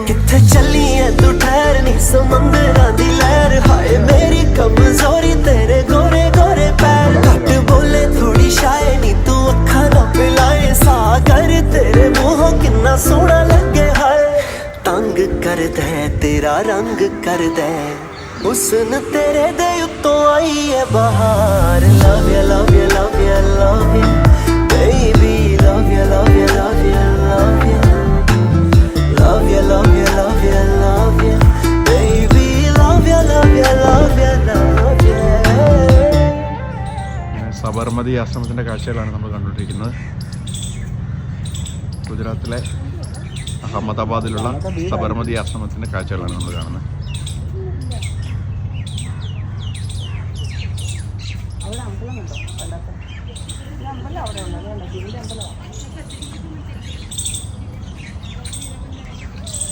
किथे चली है तू ठहर नी समंदरां दी लहर हाय मेरी कमजोरी तेरे गोरे गोरे पैर घट बोले थोड़ी शाय नी तू अखा ना पिलाए सागर तेरे मुंहों किन्ना सोहना लगे हाय तंग कर दे तेरा रंग कर दे हुस्न तेरे दे उत्तों आई है बहार love you love you love you love you baby love you love you love you love you love you love you love you love you baby love you love you love you love you Sabarmati ആശ്രമത്തിൻ്റെ കാഴ്ചകളാണ് നമ്മൾ കണ്ടുകൊണ്ടിരിക്കുന്നത്. ഗുജറാത്തിലെ അഹമ്മദാബാദിലുള്ള സബർമതി ആശ്രമത്തിൻ്റെ കാഴ്ചകളാണ് നമ്മൾ കാണുന്നത്. അവിടെ അമ്പലമുണ്ടോ? അവിടെ ഉണ്ടോ? അവിടെ ഉണ്ട്.